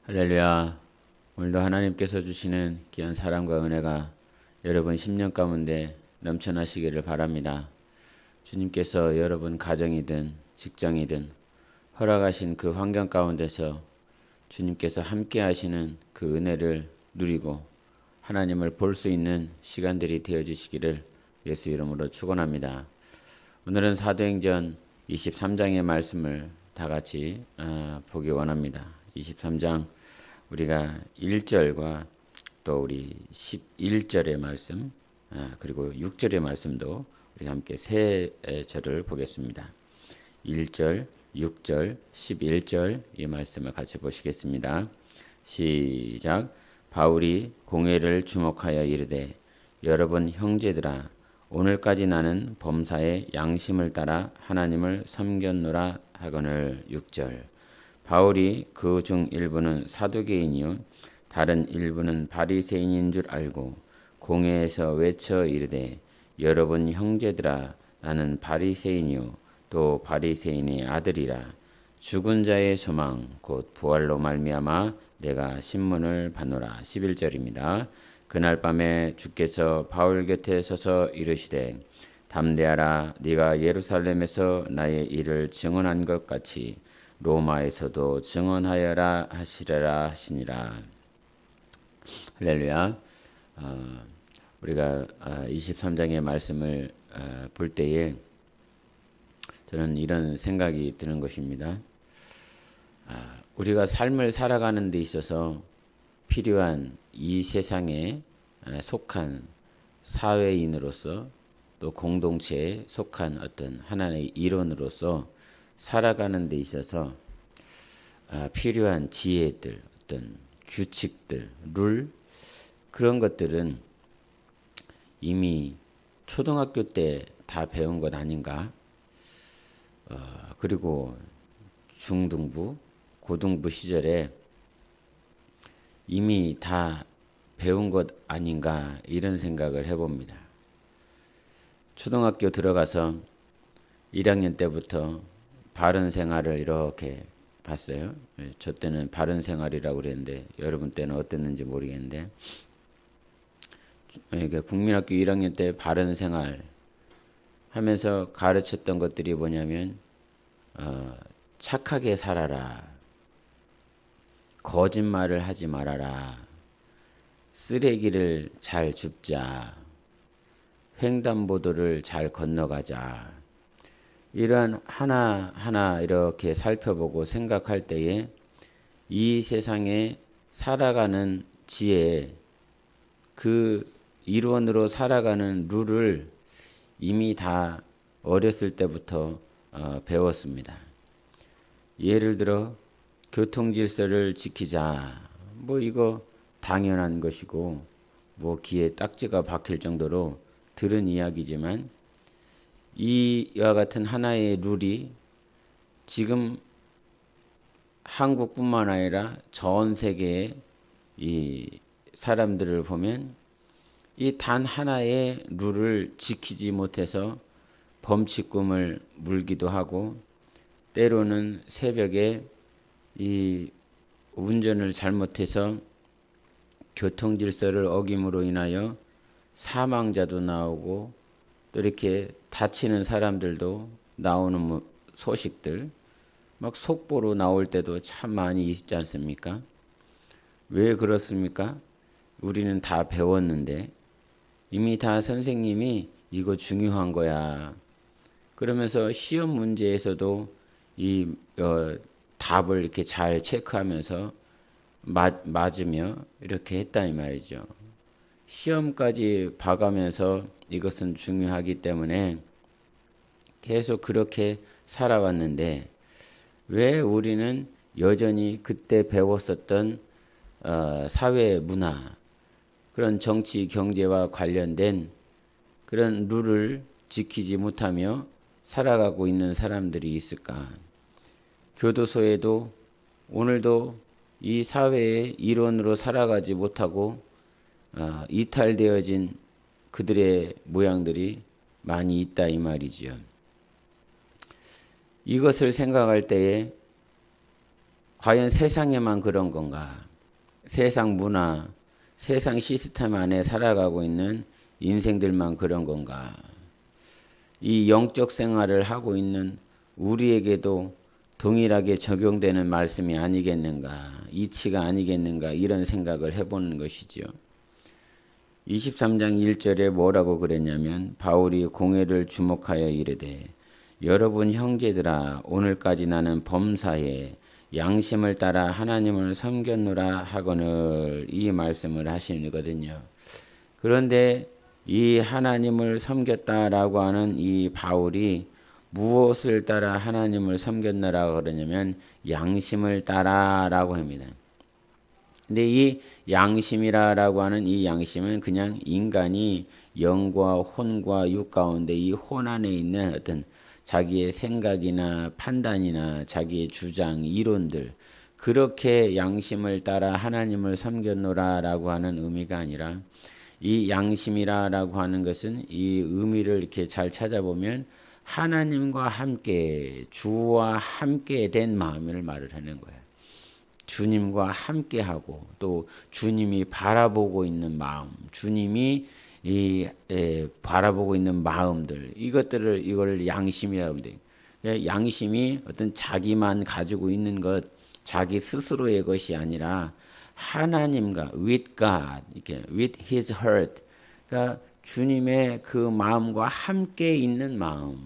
할렐루야. 오늘도 하나님께서 주시는 귀한 사랑과 은혜가 여러분 10년 가운데 넘쳐나시기를 바랍니다. 주님께서 여러분 가정이든 직장이든 허락하신 그 환경 가운데서 주님께서 함께 하시는 그 은혜를 누리고 하나님을 볼 수 있는 시간들이 되어 주시기를 예수 이름으로 축원합니다. 오늘은 사도행전 23장의 말씀을 다 같이 보기 원합니다. 23장 우리가 1절과 또 우리 11절의 말씀 그리고 6절의 말씀도 우리 함께 세 절을 보겠습니다. 1절, 6절, 11절 이 말씀을 같이 보시겠습니다. 시작. 바울이 공회를 주목하여 이르되 여러분 형제들아 오늘까지 나는 범사의 양심을 따라 하나님을 섬겼노라 하거늘. 6절. 바울이 그 중 일부는 사두개인이요 다른 일부는 바리새인인 줄 알고 공회에서 외쳐 이르되 여러분 형제들아 나는 바리새인이요 또 바리새인의 아들이라. 죽은 자의 소망 곧 부활로 말미암아 내가 신문을 받노라. 11절입니다. 그날 밤에 주께서 바울 곁에 서서 이르시되 담대하라. 네가 예루살렘에서 나의 일을 증언한 것 같이 로마에서도 증언하여라 하시리라 하시니라. 할렐루야. 우리가 23장의 말씀을 볼 때에 저는 이런 생각이 드는 것입니다. 우리가 삶을 살아가는 데 있어서 필요한 이 세상에 속한 사회인으로서 또 공동체에 속한 어떤 하나의 일원으로서 살아가는 데 있어서 필요한 지혜들, 어떤 규칙들, 룰 그런 것들은 이미 초등학교 때 다 배운 것 아닌가? 그리고 중등부, 고등부 시절에 이미 다 배운 것 아닌가 이런 생각을 해봅니다. 초등학교 들어가서 1학년 때부터 바른 생활을 이렇게 봤어요. 저 때는 바른 생활이라고 그랬는데 여러분 때는 어땠는지 모르겠는데 국민학교 1학년 때 바른 생활 하면서 가르쳤던 것들이 뭐냐면 착하게 살아라. 거짓말을 하지 말아라. 쓰레기를 잘 줍자. 횡단보도를 잘 건너가자. 이러한 하나하나 이렇게 살펴보고 생각할 때에 이 세상에 살아가는 지혜, 그 일원으로 살아가는 룰을 이미 다 어렸을 때부터 배웠습니다. 예를 들어 교통질서를 지키자. 뭐 이거 당연한 것이고 뭐 귀에 딱지가 박힐 정도로 들은 이야기지만 이와 같은 하나의 룰이 지금 한국뿐만 아니라 전 세계의 이 사람들을 보면 이 단 하나의 룰을 지키지 못해서 범칙금을 물기도 하고 때로는 새벽에 이 운전을 잘못해서 교통질서를 어김으로 인하여 사망자도 나오고 또 이렇게 다치는 사람들도 나오는 소식들 막 속보로 나올 때도 참 많이 있지 않습니까? 왜 그렇습니까? 우리는 다 배웠는데 이미 다 선생님이 이거 중요한 거야. 그러면서 시험 문제에서도 이 답을 이렇게 잘 체크하면서 맞으며 이렇게 했다는 말이죠. 시험까지 봐가면서 이것은 중요하기 때문에 계속 그렇게 살아왔는데 왜 우리는 여전히 그때 배웠었던 사회 문화, 그런 정치 경제와 관련된 그런 룰을 지키지 못하며 살아가고 있는 사람들이 있을까? 교도소에도 오늘도 이 사회의 일원으로 살아가지 못하고 이탈되어진 그들의 모양들이 많이 있다 이 말이지요. 이것을 생각할 때에 과연 세상에만 그런 건가? 세상 문화, 세상 시스템 안에 살아가고 있는 인생들만 그런 건가? 이 영적 생활을 하고 있는 우리에게도 동일하게 적용되는 말씀이 아니겠는가, 이치가 아니겠는가, 이런 생각을 해보는 것이죠. 23장 1절에 뭐라고 그랬냐면, 바울이 공회를 주목하여 이르되 여러분 형제들아, 오늘까지 나는 범사에 양심을 따라 하나님을 섬겼노라 하거늘, 이 말씀을 하시거든요. 그런데 이 하나님을 섬겼다라고 하는 이 바울이 무엇을 따라 하나님을 섬겼노라고 그러냐면 양심을 따라라고 합니다. 근데 이 양심이라고 하는 이 양심은 그냥 인간이 영과 혼과 육 가운데 이 혼 안에 있는 어떤 자기의 생각이나 판단이나 자기의 주장, 이론들, 그렇게 양심을 따라 하나님을 섬겼노라라고 하는 의미가 아니라, 이 양심이라고 하는 것은 이 의미를 이렇게 잘 찾아보면 하나님과 함께, 주와 함께 된 마음을 말을 하는 거예요. 주님과 함께하고 또 주님이 바라보고 있는 마음, 주님이 바라보고 있는 마음들, 이걸 양심이라고 합니다. 양심이 어떤 자기만 가지고 있는 것, 자기 스스로의 것이 아니라 하나님과 with God, 이렇게 with His heart, 그러니까 주님의 그 마음과 함께 있는 마음,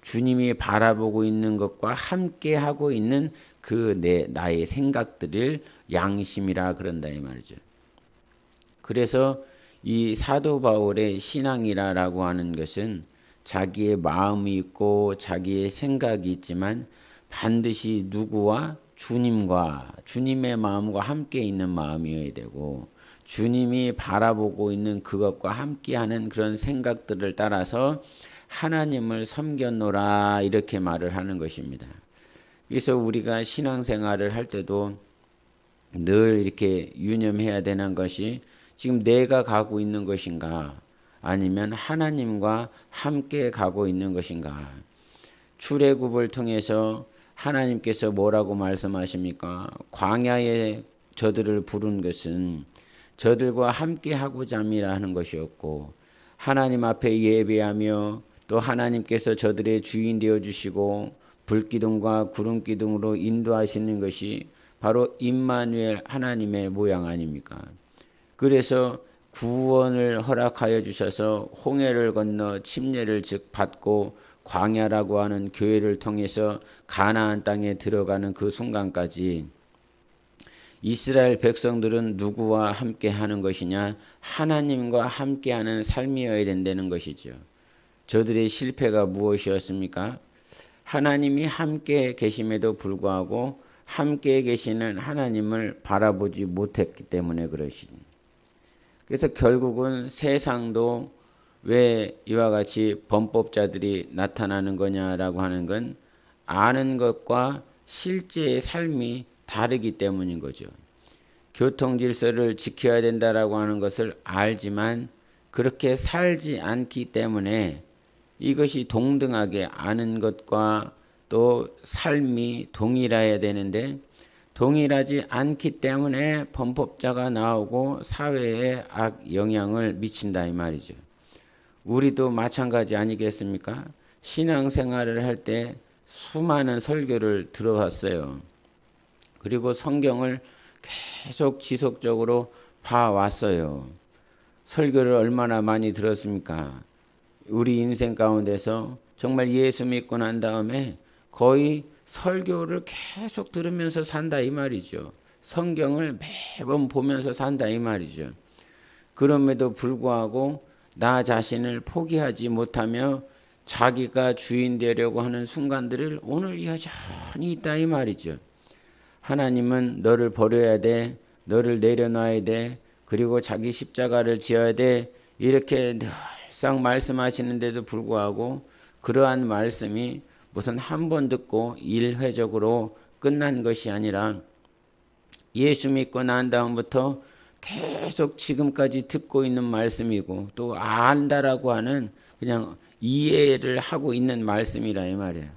주님이 바라보고 있는 것과 함께 하고 있는 그 나의 생각들을 양심이라 그런다 이 말이죠. 그래서 이 사도 바울의 신앙이라고 하는 것은 자기의 마음이 있고 자기의 생각이 있지만 반드시 누구와 주님과, 주님의 마음과 함께 있는 마음이어야 되고, 주님이 바라보고 있는 그것과 함께하는 그런 생각들을 따라서 하나님을 섬겼노라, 이렇게 말을 하는 것입니다. 그래서 우리가 신앙생활을 할 때도 늘 이렇게 유념해야 되는 것이, 지금 내가 가고 있는 것인가, 아니면 하나님과 함께 가고 있는 것인가. 출애굽을 통해서 하나님께서 뭐라고 말씀하십니까? 광야에 저들을 부른 것은 저들과 함께 하고자 함이라 하는 것이었고, 하나님 앞에 예배하며 또 하나님께서 저들의 주인 되어 주시고 불기둥과 구름기둥으로 인도하시는 것이 바로 임마누엘, 하나님의 모양 아닙니까? 그래서 구원을 허락하여 주셔서 홍해를 건너 침례를 즉 받고 광야라고 하는 교회를 통해서 가나안 땅에 들어가는 그 순간까지 이스라엘 백성들은 누구와 함께 하는 것이냐? 하나님과 함께하는 삶이어야 된다는 것이죠. 저들의 실패가 무엇이었습니까? 하나님이 함께 계심에도 불구하고 함께 계시는 하나님을 바라보지 못했기 때문에 그러십니다. 그래서 결국은 세상도 왜 이와 같이 범법자들이 나타나는 거냐라고 하는 건 아는 것과 실제의 삶이 다르기 때문인 거죠. 교통 질서를 지켜야 된다라고 하는 것을 알지만 그렇게 살지 않기 때문에 이것이 동등하게 아는 것과 또 삶이 동일해야 되는데 동일하지 않기 때문에 범법자가 나오고 사회에 악 영향을 미친다 이 말이죠. 우리도 마찬가지 아니겠습니까? 신앙생활을 할 때 수많은 설교를 들어왔어요. 그리고 성경을 계속 지속적으로 봐왔어요. 설교를 얼마나 많이 들었습니까? 우리 인생 가운데서 정말 예수 믿고 난 다음에 거의 설교를 계속 들으면서 산다 이 말이죠. 성경을 매번 보면서 산다 이 말이죠. 그럼에도 불구하고 나 자신을 포기하지 못하며 자기가 주인 되려고 하는 순간들을 오늘 여전히 있다 이 말이죠. 하나님은 너를 버려야 돼, 너를 내려놔야 돼, 그리고 자기 십자가를 지어야 돼, 이렇게 늘상 말씀하시는데도 불구하고 그러한 말씀이 무슨 한 번 듣고 일회적으로 끝난 것이 아니라 예수 믿고 난 다음부터 계속 지금까지 듣고 있는 말씀이고 또 안다라고 하는 그냥 이해를 하고 있는 말씀이라 이 말이에요.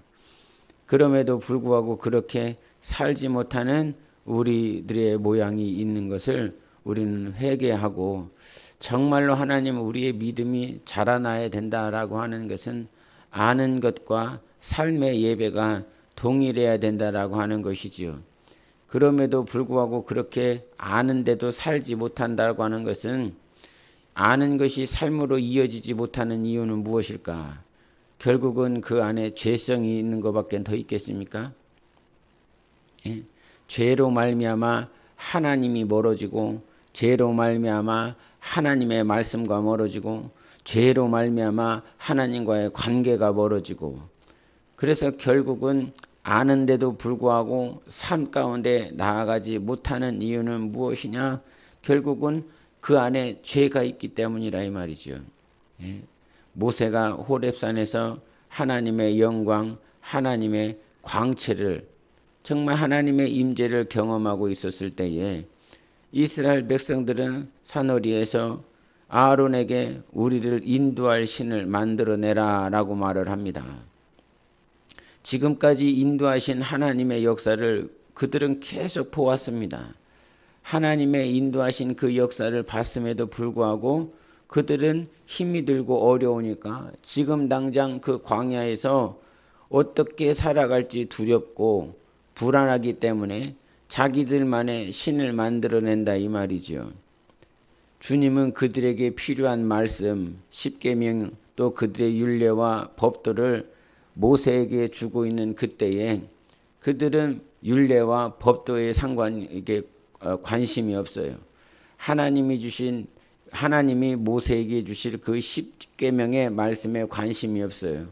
그럼에도 불구하고 그렇게 살지 못하는 우리들의 모양이 있는 것을 우리는 회개하고 정말로 하나님 우리의 믿음이 자라나야 된다라고 하는 것은 아는 것과 삶의 예배가 동일해야 된다라고 하는 것이지요. 그럼에도 불구하고 그렇게 아는데도 살지 못한다고 하는 것은 아는 것이 삶으로 이어지지 못하는 이유는 무엇일까? 결국은 그 안에 죄성이 있는 것밖에 더 있겠습니까? 예? 죄로 말미암아 하나님이 멀어지고 죄로 말미암아 하나님의 말씀과 멀어지고 죄로 말미암아 하나님과의 관계가 멀어지고 그래서 결국은 아는데도 불구하고 삶 가운데 나아가지 못하는 이유는 무엇이냐? 결국은 그 안에 죄가 있기 때문이라 이 말이죠. 예. 모세가 호렙산에서 하나님의 영광, 하나님의 광채를 정말 하나님의 임재를 경험하고 있었을 때에 이스라엘 백성들은 산허리에서 아론에게 우리를 인도할 신을 만들어내라 라고 말을 합니다. 지금까지 인도하신 하나님의 역사를 그들은 계속 보았습니다. 하나님의 인도하신 그 역사를 봤음에도 불구하고 그들은 힘이 들고 어려우니까 지금 당장 그 광야에서 어떻게 살아갈지 두렵고 불안하기 때문에 자기들만의 신을 만들어낸다 이 말이죠. 주님은 그들에게 필요한 말씀, 십계명 또 그들의 율례와 법도를 모세에게 주고 있는 그때에 그들은 율례와 법도에 관심이 없어요. 하나님이 모세에게 주실 그 십계명의 말씀에 관심이 없어요.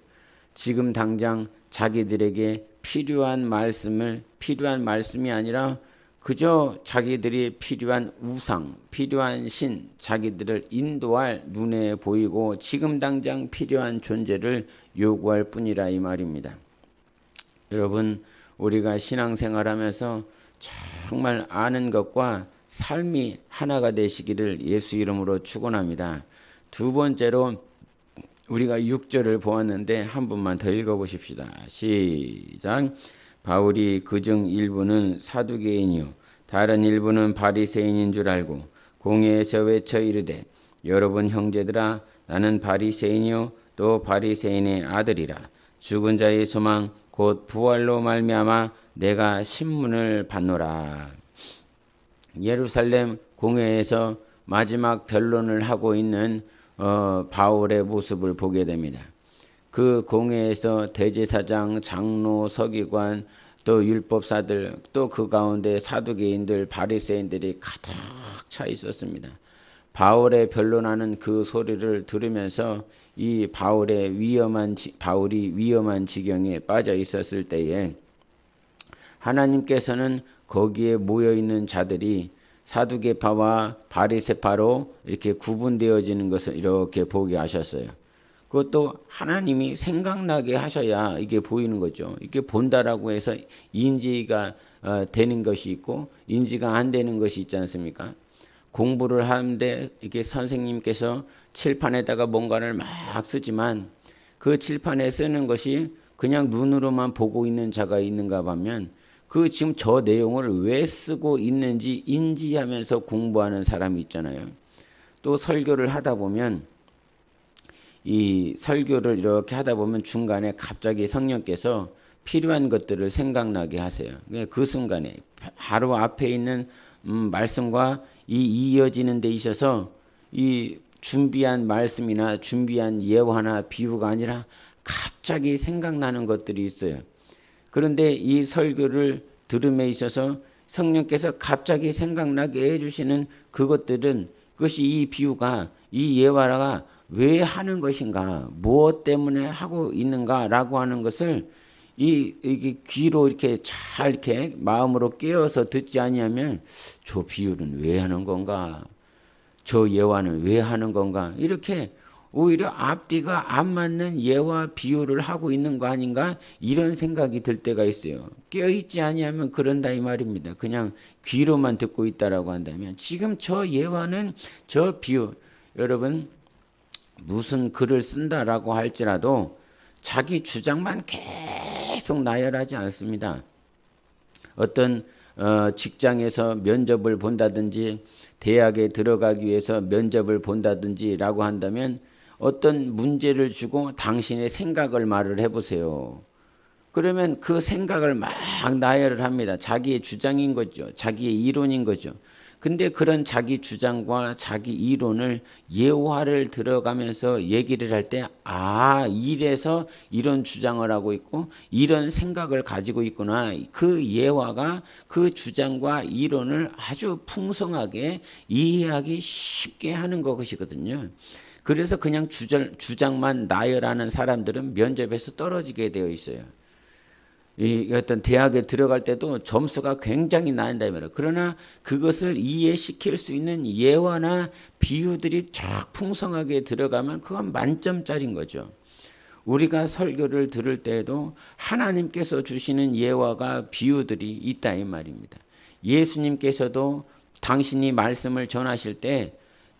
지금 당장 자기들에게 필요한 말씀이 아니라 그저 자기들이 필요한 우상, 필요한 신, 자기들을 인도할 눈에 보이고 지금 당장 필요한 존재를 요구할 뿐이라 이 말입니다. 여러분, 우리가 신앙생활하면서 정말 아는 것과 삶이 하나가 되시기를 예수 이름으로 축원합니다. 두 번째로 우리가 6절을 보았는데 한 번만 더 읽어보십시다. 시작. 바울이 그중 일부는 사두개인이요 다른 일부는 바리새인인 줄 알고 공회에서 외쳐 이르되 여러분 형제들아 나는 바리새인이요 또 바리새인의 아들이라 죽은 자의 소망 곧 부활로 말미암아 내가 신문을 받노라. 예루살렘 공회에서 마지막 변론을 하고 있는 바울의 모습을 보게 됩니다. 그 공회에서 대제사장, 장로, 서기관, 또 율법사들, 또 그 가운데 사두개인들, 바리새인들이 가득 차 있었습니다. 바울의 변론하는 그 소리를 들으면서 이 바울이 위험한 지경에 빠져 있었을 때에 하나님께서는 거기에 모여 있는 자들이 사두개파와 바리새파로 이렇게 구분되어지는 것을 이렇게 보게 하셨어요. 그것도 하나님이 생각나게 하셔야 이게 보이는 거죠. 이게 본다라고 해서 인지가 되는 것이 있고 인지가 안 되는 것이 있지 않습니까? 공부를 하는데 이게 선생님께서 칠판에다가 뭔가를 막 쓰지만 그 칠판에 쓰는 것이 그냥 눈으로만 보고 있는 자가 있는가 하면 그 지금 저 내용을 왜 쓰고 있는지 인지하면서 공부하는 사람이 있잖아요. 또 설교를 하다 보면 이 설교를 이렇게 하다 보면 중간에 갑자기 성령께서 필요한 것들을 생각나게 하세요. 그 순간에 바로 앞에 있는 말씀과 이어지는 데 있어서 이 준비한 말씀이나 준비한 예화나 비유가 아니라 갑자기 생각나는 것들이 있어요. 그런데 이 설교를 들음에 있어서 성령께서 갑자기 생각나게 해주시는 그것이 이 비유가 이 예화가 왜 하는 것인가, 무엇 때문에 하고 있는가라고 하는 것을 이게 귀로 이렇게 잘 이렇게 마음으로 깨어서 듣지 아니하면 저 비유는 왜 하는 건가, 저 예화는 왜 하는 건가 이렇게 오히려 앞뒤가 안 맞는 예와 비유를 하고 있는 거 아닌가 이런 생각이 들 때가 있어요. 깨어있지 아니하면 그런다 이 말입니다. 그냥 귀로만 듣고 있다라고 한다면 지금 저 예화는 저 비유 여러분 무슨 글을 쓴다라고 할지라도 자기 주장만 계속 나열하지 않습니다. 어떤 직장에서 면접을 본다든지 대학에 들어가기 위해서 면접을 본다든지라고 한다면 어떤 문제를 주고 당신의 생각을 말을 해보세요. 그러면 그 생각을 막 나열을 합니다. 자기의 주장인 거죠. 자기의 이론인 거죠. 근데 그런 자기 주장과 자기 이론을 예화를 들어가면서 얘기를 할 때, 이래서 이런 주장을 하고 있고, 이런 생각을 가지고 있구나. 그 예화가 그 주장과 이론을 아주 풍성하게 이해하기 쉽게 하는 것이거든요. 그래서 그냥 주장만 나열하는 사람들은 면접에서 떨어지게 되어 있어요. 이 어떤 대학에 들어갈 때도 점수가 굉장히 나온다 이 말이에요. 그러나 그것을 이해시킬 수 있는 예화나 비유들이 쫙 풍성하게 들어가면 그건 만점짜리인 거죠. 우리가 설교를 들을 때에도 하나님께서 주시는 예화가 비유들이 있다 이 말입니다. 예수님께서도 당신이 말씀을 전하실 때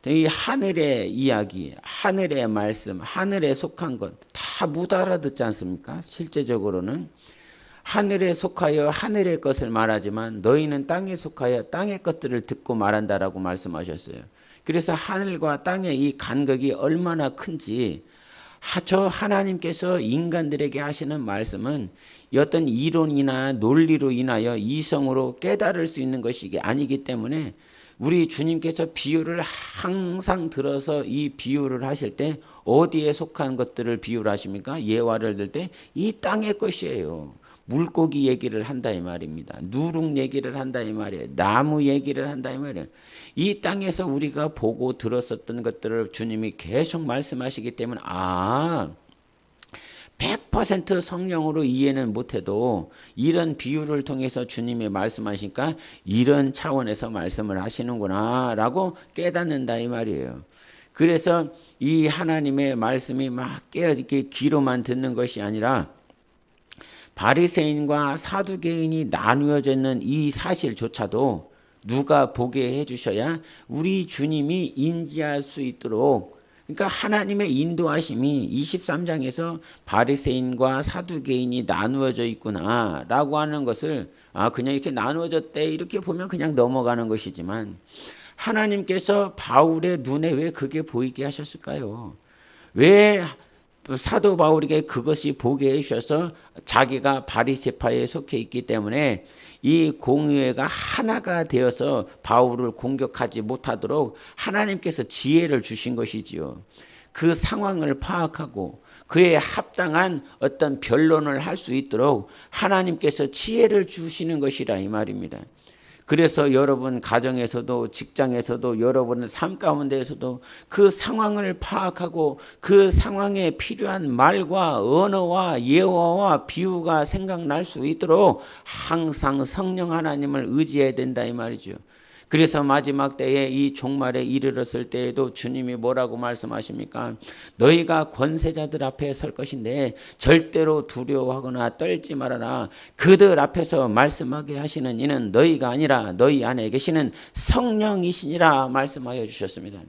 이 하늘의 이야기, 하늘의 말씀, 하늘에 속한 것 다 못 알아듣지 않습니까? 실제적으로는 하늘에 속하여 하늘의 것을 말하지만 너희는 땅에 속하여 땅의 것들을 듣고 말한다라고 말씀하셨어요. 그래서 하늘과 땅의 이 간극이 얼마나 큰지 저 하나님께서 인간들에게 하시는 말씀은 어떤 이론이나 논리로 인하여 이성으로 깨달을 수 있는 것이 아니기 때문에 우리 주님께서 비유를 항상 들어서 이 비유를 하실 때 어디에 속한 것들을 비유를 하십니까? 예화를 들 때 이 땅의 것이에요. 물고기 얘기를 한다 이 말입니다. 누룩 얘기를 한다 이 말이에요. 나무 얘기를 한다 이 말이에요. 이 땅에서 우리가 보고 들었었던 것들을 주님이 계속 말씀하시기 때문에 100% 성령으로 이해는 못해도 이런 비유를 통해서 주님이 말씀하시니까 이런 차원에서 말씀을 하시는구나 라고 깨닫는다 이 말이에요. 그래서 이 하나님의 말씀이 막 이렇게 귀로만 듣는 것이 아니라 바리새인과 사두개인이 나누어져 있는 이 사실조차도 누가 보게 해주셔야 우리 주님이 인지할 수 있도록, 그러니까 하나님의 인도하심이 23장에서 바리새인과 사두개인이 나누어져 있구나 라고 하는 것을 그냥 이렇게 나누어졌대 이렇게 보면 그냥 넘어가는 것이지만 하나님께서 바울의 눈에 왜 그게 보이게 하셨을까요? 왜 사도 바울에게 그것이 보게 해주셔서 자기가 바리새파에 속해 있기 때문에 이 공의회가 하나가 되어서 바울을 공격하지 못하도록 하나님께서 지혜를 주신 것이지요. 그 상황을 파악하고 그에 합당한 어떤 변론을 할 수 있도록 하나님께서 지혜를 주시는 것이라 이 말입니다. 그래서 여러분 가정에서도 직장에서도 여러분의 삶 가운데에서도 그 상황을 파악하고 그 상황에 필요한 말과 언어와 예화와 비유가 생각날 수 있도록 항상 성령 하나님을 의지해야 된다 이 말이죠. 그래서 마지막 때에 이 종말에 이르렀을 때에도 주님이 뭐라고 말씀하십니까? 너희가 권세자들 앞에 설 것인데 절대로 두려워하거나 떨지 말아라. 그들 앞에서 말씀하게 하시는 이는 너희가 아니라 너희 안에 계시는 성령이시니라 말씀하여 주셨습니다.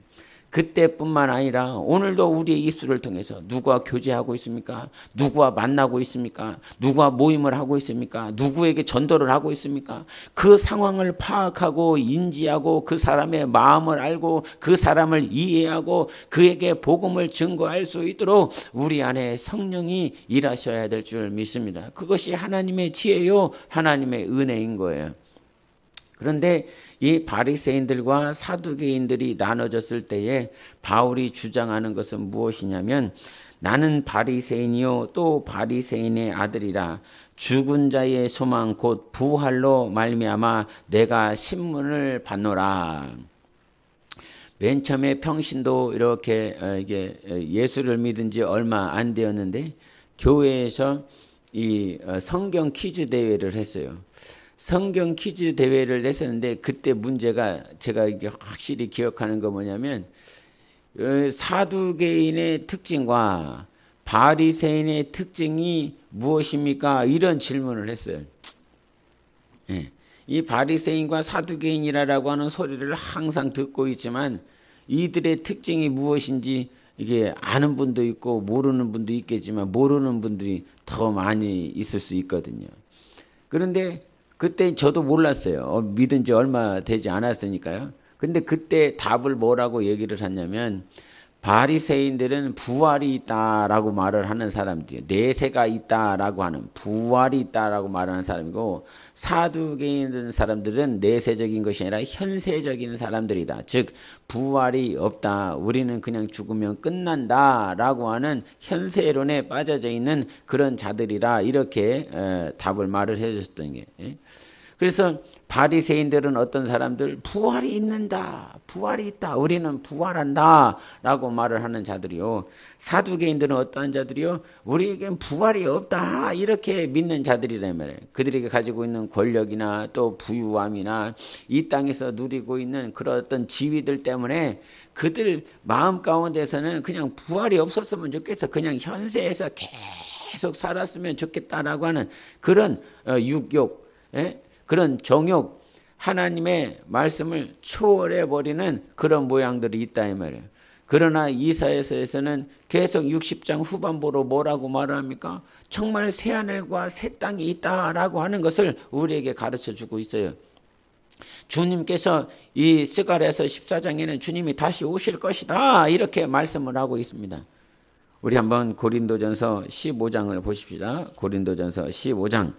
그때뿐만 아니라 오늘도 우리의 입술을 통해서 누구와 교제하고 있습니까? 누구와 만나고 있습니까? 누구와 모임을 하고 있습니까? 누구에게 전도를 하고 있습니까? 그 상황을 파악하고 인지하고 그 사람의 마음을 알고 그 사람을 이해하고 그에게 복음을 증거할 수 있도록 우리 안에 성령이 일하셔야 될 줄 믿습니다. 그것이 하나님의 지혜요 하나님의 은혜인 거예요. 그런데 이 바리새인들과 사두개인들이 나눠졌을 때에 바울이 주장하는 것은 무엇이냐면 나는 바리새인이요 또 바리새인의 아들이라 죽은 자의 소망 곧 부활로 말미암아 내가 신문을 받노라. 맨 처음에 평신도 이렇게 이게 예수를 믿은 지 얼마 안 되었는데 교회에서 이 성경 퀴즈 대회를 했어요. 성경 퀴즈 대회를 했었는데 그때 문제가 제가 이게 확실히 기억하는 거 뭐냐면 사두개인의 특징과 바리새인의 특징이 무엇입니까? 이런 질문을 했어요. 이 바리새인과 사두개인이라고 하는 소리를 항상 듣고 있지만 이들의 특징이 무엇인지 이게 아는 분도 있고 모르는 분도 있겠지만 모르는 분들이 더 많이 있을 수 있거든요. 그런데 그때 저도 몰랐어요. 믿은 지 얼마 되지 않았으니까요. 근데 그때 답을 뭐라고 얘기를 했냐면 바리새인들은 부활이 있다라고 말을 하는 사람들이에요. 내세가 있다라고 하는, 부활이 있다라고 말하는 사람이고, 사두개인 사람들은 내세적인 것이 아니라 현세적인 사람들이다. 즉 부활이 없다, 우리는 그냥 죽으면 끝난다라고 하는 현세론에 빠져져 있는 그런 자들이라, 이렇게 답을 말을 해줬던 게. 그래서 바리새인들은 어떤 사람들, 부활이 있는다, 부활이 있다, 우리는 부활한다 라고 말을 하는 자들이요. 사두개인들은 어떠한 자들이요? 우리에겐 부활이 없다, 이렇게 믿는 자들이란 말이에요. 그들에게 가지고 있는 권력이나 또 부유함이나 이 땅에서 누리고 있는 그런 어떤 지위들 때문에 그들 마음 가운데서는 그냥 부활이 없었으면 좋겠어, 그냥 현세에서 계속 살았으면 좋겠다라고 하는 그런 육욕, 그런 정욕, 하나님의 말씀을 초월해버리는 그런 모양들이 있다 이 말이에요. 그러나 이사야서에서는 계속 60장 후반부로 뭐라고 말합니까? 정말 새하늘과 새 땅이 있다라고 하는 것을 우리에게 가르쳐주고 있어요. 주님께서 이 스가랴서 14장에는 주님이 다시 오실 것이다, 이렇게 말씀을 하고 있습니다. 우리 한번 고린도전서 15장을 보십시다. 고린도전서 15장.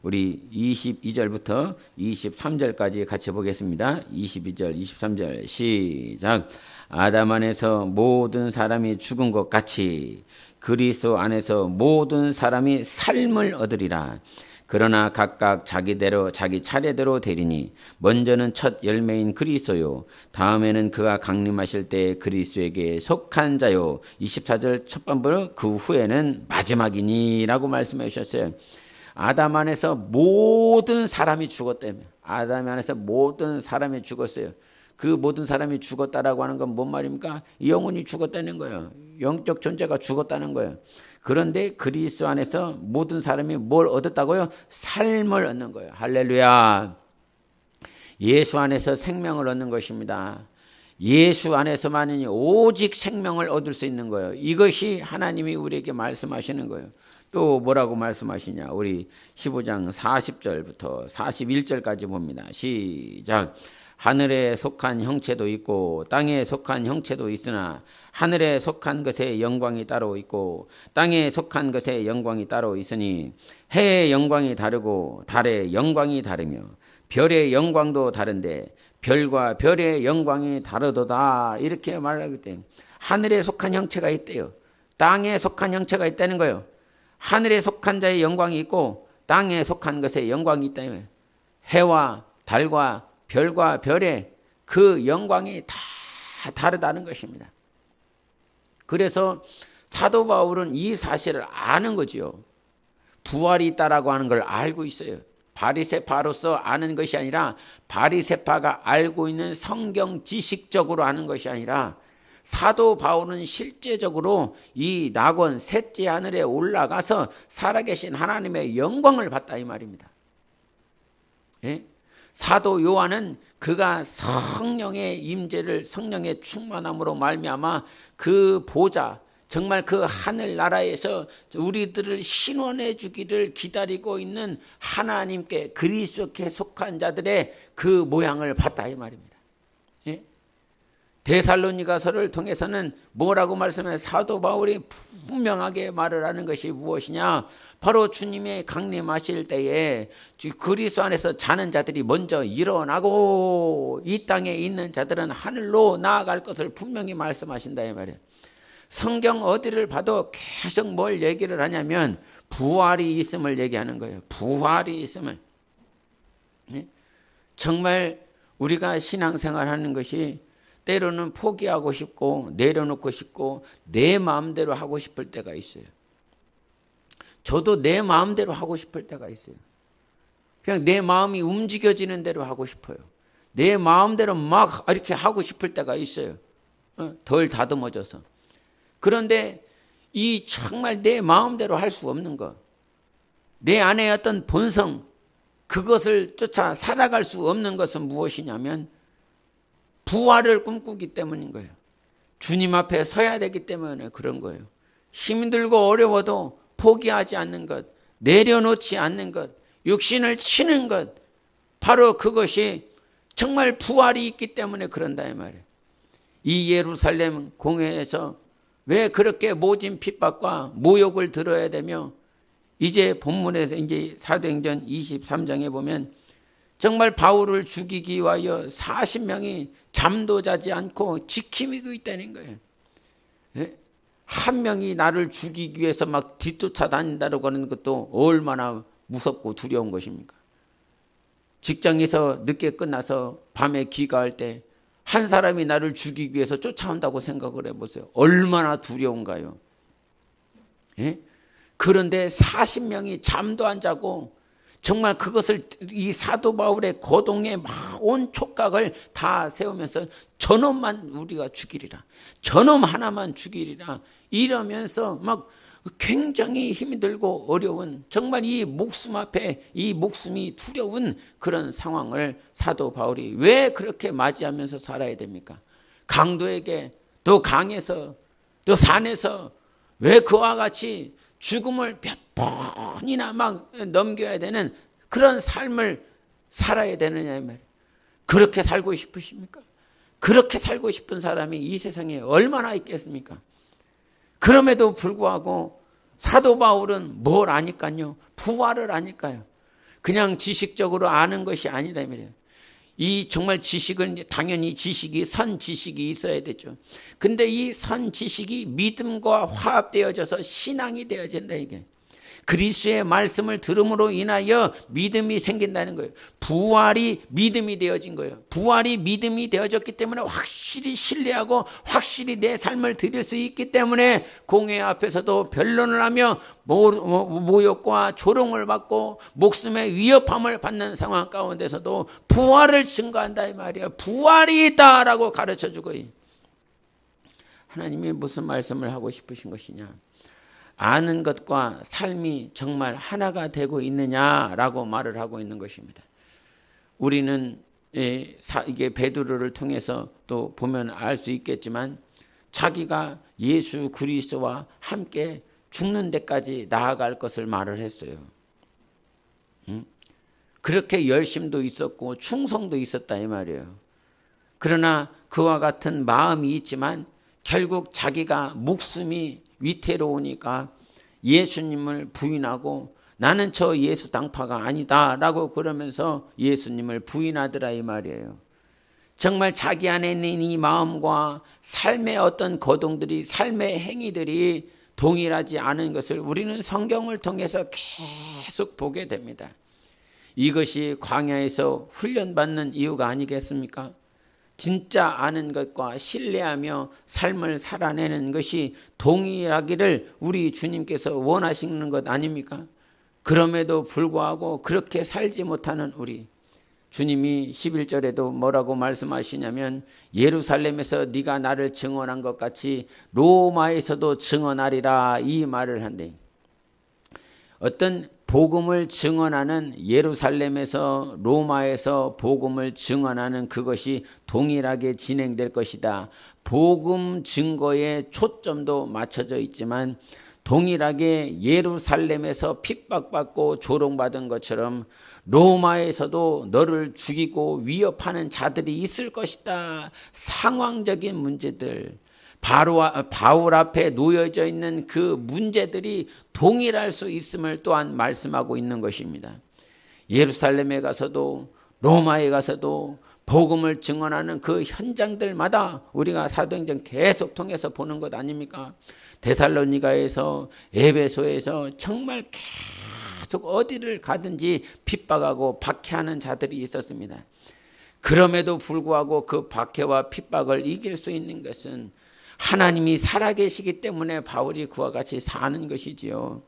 우리 22절부터 23절까지 같이 보겠습니다. 22절, 23절 시작. 아담 안에서 모든 사람이 죽은 것 같이 그리스도 안에서 모든 사람이 삶을 얻으리라. 그러나 각각 자기대로 자기 차례대로 되리니 먼저는 첫 열매인 그리스도요, 다음에는 그가 강림하실 때 그리스도에게 속한 자요. 24절 첫 반부는 그 후에는 마지막이니 라고 말씀해 주셨어요. 아담 안에서 모든 사람이 죽었다며. 아담 안에서 모든 사람이 죽었어요. 그 모든 사람이 죽었다라고 하는 건 뭔 말입니까? 영혼이 죽었다는 거예요. 영적 존재가 죽었다는 거예요. 그런데 그리스도 안에서 모든 사람이 뭘 얻었다고요? 삶을 얻는 거예요. 할렐루야. 예수 안에서 생명을 얻는 것입니다. 예수 안에서만이 오직 생명을 얻을 수 있는 거예요. 이것이 하나님이 우리에게 말씀하시는 거예요. 또 뭐라고 말씀하시냐? 우리 15장 40절부터 41절까지 봅니다. 시작. 하늘에 속한 형체도 있고 땅에 속한 형체도 있으나 하늘에 속한 것의 영광이 따로 있고 땅에 속한 것의 영광이 따로 있으니 해의 영광이 다르고 달의 영광이 다르며 별의 영광도 다른데 별과 별의 영광이 다르도다, 이렇게 말하기 때문에 하늘에 속한 형체가 있대요. 땅에 속한 형체가 있다는 거예요. 하늘에 속한 자의 영광이 있고 땅에 속한 것의 영광이 있다는 거예요. 해와 달과 별과 별의 그 영광이 다 다르다는 것입니다. 그래서 사도 바울은 이 사실을 아는 거지요. 부활이 있다라고 하는 걸 알고 있어요. 바리새파로서 아는 것이 아니라 바리새파가 알고 있는 성경 지식적으로 아는 것이 아니라 사도 바울은 실제적으로 이 낙원 셋째 하늘에 올라가서 살아계신 하나님의 영광을 봤다 이 말입니다. 예? 사도 요한은 그가 성령의 임재를, 성령의 충만함으로 말미암아 그 보좌, 정말 그 하늘나라에서 우리들을 신원해 주기를 기다리고 있는 하나님께, 그리스도께 속한 자들의 그 모양을 봤다 이 말입니다. 예? 데살로니가서를 통해서는 뭐라고 말씀해? 사도 바울이 분명하게 말을 하는 것이 무엇이냐? 바로 주님의 강림하실 때에 그리스도 안에서 자는 자들이 먼저 일어나고 이 땅에 있는 자들은 하늘로 나아갈 것을 분명히 말씀하신다 이 말이에요. 성경 어디를 봐도 계속 뭘 얘기를 하냐면 부활이 있음을 얘기하는 거예요. 부활이 있음을. 정말 우리가 신앙생활하는 것이 때로는 포기하고 싶고 내려놓고 싶고 내 마음대로 하고 싶을 때가 있어요. 저도 내 마음대로 하고 싶을 때가 있어요. 그냥 내 마음이 움직여지는 대로 하고 싶어요. 내 마음대로 막 이렇게 하고 싶을 때가 있어요. 덜 다듬어져서. 그런데 이 정말 내 마음대로 할 수 없는 것, 내 안에 어떤 본성, 그것을 쫓아 살아갈 수 없는 것은 무엇이냐면 부활을 꿈꾸기 때문인 거예요. 주님 앞에 서야 되기 때문에 그런 거예요. 힘들고 어려워도 포기하지 않는 것, 내려놓지 않는 것, 육신을 치는 것, 바로 그것이 정말 부활이 있기 때문에 그런다 이 말이에요. 이 예루살렘 공회에서 왜 그렇게 모진 핍박과 모욕을 들어야 되며, 이제 본문에서 이제 사도행전 23장에 보면 정말 바울을 죽이기 위하여 40명이 잠도 자지 않고 지킴이고 있다는 거예요. 한 명이 나를 죽이기 위해서 막 뒤쫓아 다닌다고 하는 것도 얼마나 무섭고 두려운 것입니까? 직장에서 늦게 끝나서 밤에 귀가할 때 한 사람이 나를 죽이기 위해서 쫓아온다고 생각을 해보세요. 얼마나 두려운가요? 예? 그런데 40명이 잠도 안 자고 정말 그것을 이 사도 바울의 고동에 막 온 촉각을 다 세우면서 저놈만 우리가 죽이리라, 저놈 하나만 죽이리라 이러면서 막 굉장히 힘이 들고 어려운, 정말 이 목숨 앞에 이 목숨이 두려운 그런 상황을 사도 바울이 왜 그렇게 맞이하면서 살아야 됩니까? 강도에게, 또 강에서, 또 산에서 왜 그와 같이 죽음을 몇 번이나 막 넘겨야 되는 그런 삶을 살아야 되느냐 이 말이에요. 그렇게 살고 싶으십니까? 그렇게 살고 싶은 사람이 이 세상에 얼마나 있겠습니까? 그럼에도 불구하고 사도 바울은 뭘 아니까요? 부활을 아니까요. 그냥 지식적으로 아는 것이 아니다 말이에요. 이 정말 지식은 당연히 지식이 선 지식이 있어야 되죠. 근데 이 선 지식이 믿음과 화합되어져서 신앙이 되어진다 이게. 그리스도의 말씀을 들음으로 인하여 믿음이 생긴다는 거예요. 부활이 믿음이 되어진 거예요. 부활이 믿음이 되어졌기 때문에 확실히 신뢰하고 확실히 내 삶을 드릴 수 있기 때문에 공회 앞에서도 변론을 하며 모욕과 조롱을 받고 목숨의 위협함을 받는 상황 가운데서도 부활을 증거한다 이 말이에요. 부활이 있다라고 가르쳐주고, 하나님이 무슨 말씀을 하고 싶으신 것이냐, 아는 것과 삶이 정말 하나가 되고 있느냐라고 말을 하고 있는 것입니다. 우리는 이게 베드로를 통해서 또 보면 알 수 있겠지만 자기가 예수 그리스도와 함께 죽는 데까지 나아갈 것을 말을 했어요. 그렇게 열심도 있었고 충성도 있었다 이 말이에요. 그러나 그와 같은 마음이 있지만 결국 자기가 목숨이 위태로우니까 예수님을 부인하고 나는 저 예수 당파가 아니다라고 그러면서 예수님을 부인하더라 이 말이에요. 정말 자기 안에 있는 이 마음과 삶의 어떤 거동들이, 삶의 행위들이 동일하지 않은 것을 우리는 성경을 통해서 계속 보게 됩니다. 이것이 광야에서 훈련받는 이유가 아니겠습니까? 진짜 아는 것과 신뢰하며 삶을 살아내는 것이 동일하기를 우리 주님께서 원하시는 것 아닙니까? 그럼에도 불구하고 그렇게 살지 못하는 우리, 주님이 11절에도 뭐라고 말씀하시냐면 예루살렘에서 네가 나를 증언한 것 같이 로마에서도 증언하리라 이 말을 한대. 어떤 복음을 증언하는 예루살렘에서 로마에서 복음을 증언하는 그것이 동일하게 진행될 것이다. 복음 증거에 초점도 맞춰져 있지만 동일하게 예루살렘에서 핍박받고 조롱받은 것처럼 로마에서도 너를 죽이고 위협하는 자들이 있을 것이다. 상황적인 문제들, 바울 앞에 놓여져 있는 그 문제들이 동일할 수 있음을 또한 말씀하고 있는 것입니다. 예루살렘에 가서도 로마에 가서도 복음을 증언하는 그 현장들마다 우리가 사도행전 계속 통해서 보는 것 아닙니까? 데살로니가에서, 에베소에서 정말 계속 어디를 가든지 핍박하고 박해하는 자들이 있었습니다. 그럼에도 불구하고 그 박해와 핍박을 이길 수 있는 것은 하나님이 살아계시기 때문에 바울이 그와 같이 사는 것이지요.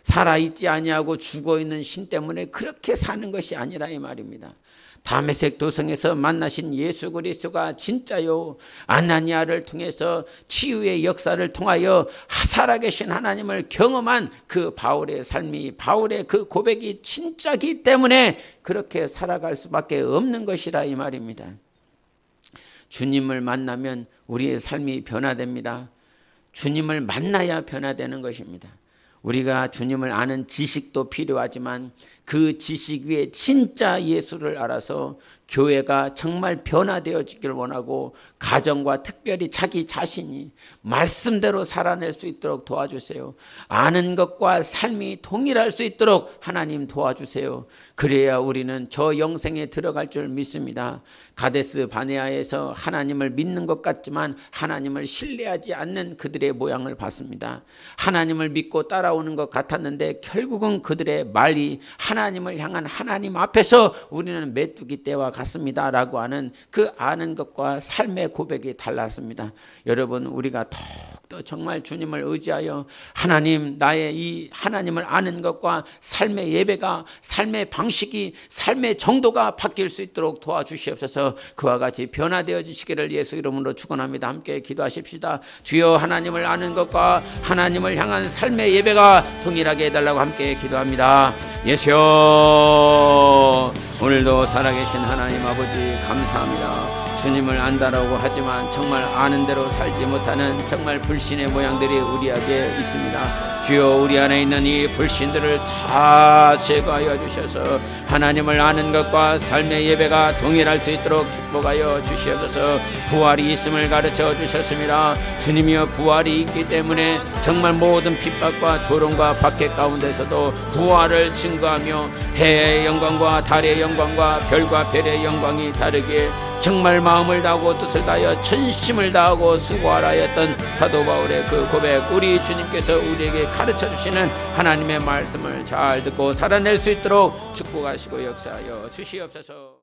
살아있지 아니하고 죽어있는 신 때문에 그렇게 사는 것이 아니라 이 말입니다. 다메섹 도성에서 만나신 예수 그리스도가 진짜요, 아나니아를 통해서 치유의 역사를 통하여 살아계신 하나님을 경험한 그 바울의 삶이, 바울의 그 고백이 진짜기 때문에 그렇게 살아갈 수밖에 없는 것이라 이 말입니다. 주님을 만나면 우리의 삶이 변화됩니다. 주님을 만나야 변화되는 것입니다. 우리가 주님을 아는 지식도 필요하지만 그 지식 위에 진짜 예수를 알아서 교회가 정말 변화되어지길 원하고 가정과 특별히 자기 자신이 말씀대로 살아낼 수 있도록 도와주세요. 아는 것과 삶이 동일할 수 있도록 하나님 도와주세요. 그래야 우리는 저 영생에 들어갈 줄 믿습니다. 가데스 바네아에서 하나님을 믿는 것 같지만 하나님을 신뢰하지 않는 그들의 모양을 봤습니다. 하나님을 믿고 따라오는 것 같았는데 결국은 그들의 말이 하나님을 향한 하나님 앞에서 우리는 메뚜기 떼와 같습니다 라고 하는 그 아는 것과 삶의 고백이 달랐습니다. 여러분, 우리가 더욱더 정말 주님을 의지하여 하나님, 나의 이 하나님을 아는 것과 삶의 예배가, 삶의 방식이, 삶의 정도가 바뀔 수 있도록 도와주시옵소서. 그와 같이 변화되어지시기를 예수 이름으로 축원합니다. 함께 기도하십시다. 주여, 하나님을 아는 것과 하나님을 향한 삶의 예배가 동일하게 해달라고 함께 기도합니다. 예수여, 오늘도 살아계신 하나님 아버지 감사합니다. 주님을 안다라고 하지만 정말 아는 대로 살지 못하는 정말 불신의 모양들이 우리에게 있습니다. 주여, 우리 안에 있는 이 불신들을 다 제거하여 주셔서 하나님을 아는 것과 삶의 예배가 동일할 수 있도록 축복하여 주시옵소서. 부활이 있음을 가르쳐 주셨습니다. 주님이여, 부활이 있기 때문에 정말 모든 핍박과 조롱과 박해 가운데서도 부활을 증거하며 해의 영광과 달의 영광과 별과 별의 영광이 다르기에 정말 마음을 다하고 뜻을 다하여 전심을 다하고 수고하라 했던 사도 바울의 그 고백, 우리 주님께서 우리에게 가르쳐 주시는 하나님의 말씀을 잘 듣고 살아낼 수 있도록 축복하시고 역사하여 주시옵소서.